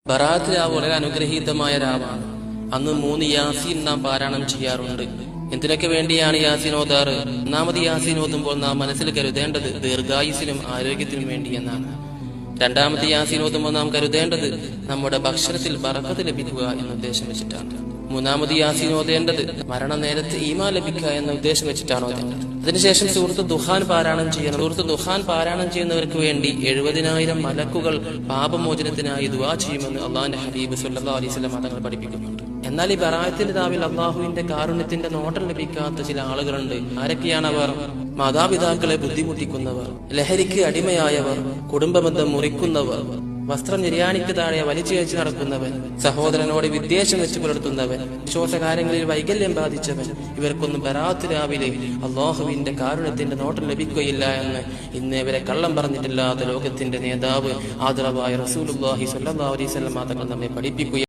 ബറാഅത്ത് രാവ് വളരെ അനുഗ്രഹീതമായ രാവാണ്. അന്ന് 3 യാസീൻ നാം പാരായണം ചെയ്യാറുണ്ട്. എന്തിനൊക്കെ വേണ്ടിയാണ് യാസീൻ ഓതാറ്? ഒന്നാമത് യാസീൻ ഓതുമ്പോൾ നാം മനസ്സിൽ കരുതേണ്ടത് ദീർഘായുസിനും ആരോഗ്യത്തിനും വേണ്ടി എന്നാണ്. രണ്ടാമത്തെ യാസീൻ ഓതുമ്പോൾ നാം കരുതേണ്ടത് നമ്മുടെ ഭക്ഷണത്തിൽ ബറക്കത്ത് ലഭിക്കുക എന്ന ഉദ്ദേശം വെച്ചിട്ടാണ്. മൂന്നാമത് യാസീൻ ഓതേണ്ടത് മരണനേരത്ത് ഈമാൻ ലഭിക്കുക എന്ന ഉദ്ദേശം വെച്ചിട്ടാണ് ഓതേണ്ടത്. അതിനുശേഷം സൂറത്ത് ദുഹാൻ പാരായണം ചെയ്യണം. സൂറത്ത് ദുഹാൻ പാരായണം ചെയ്യുന്നവർക്ക് വേണ്ടി 70,000 മലക്കുകൾ പാപമോചനത്തിനായി ദുആ ചെയ്യുമെന്ന് അള്ളാഹുവിന്റെ ഹബീബ് സല്ലല്ലാഹു അലൈഹി വസല്ലം തങ്ങൾ പഠിപ്പിക്കുന്നുണ്ട്. എന്നാൽ ഈ ബറാഅത്തിന്റെ രാവിൽ അള്ളാഹുവിന്റെ കാരുണ്യത്തിന്റെ നോട്ടം ലഭിക്കാത്ത ചില ആളുകളുണ്ട്. ആരൊക്കെയാണവർ? മാതാപിതാക്കളെ ബുദ്ധിമുട്ടിക്കുന്നവർ, ലഹരിക്ക് അടിമയായവർ, കുടുംബബന്ധം മുറിക്കുന്നവർ, വസ്ത്രം നിര്യാണിക്ക് താഴെ വലിച്ചയച്ച് നടക്കുന്നവൻ, സഹോദരനോട് വിദ്വേഷം വെച്ച് പുലർത്തുന്നവൻ, വിശ്വാസകാര്യങ്ങളിൽ വൈകല്യം ബാധിച്ചവൻ. ഇവർക്കൊന്നും ബറാഅത്ത് രാവിലെ അള്ളാഹുവിന്റെ കാരുണ്യത്തിന്റെ നോട്ടം ലഭിക്കുകയില്ല എന്ന് ഇന്നേ വരെ കള്ളം പറഞ്ഞിട്ടില്ലാത്ത ലോകത്തിന്റെ നേതാവ് ആദരവായ റസൂലുള്ളാഹി സ്വല്ലല്ലാഹു അലൈഹി വസല്ലം തങ്ങൾ നമ്മെ പഠിപ്പിക്കുക.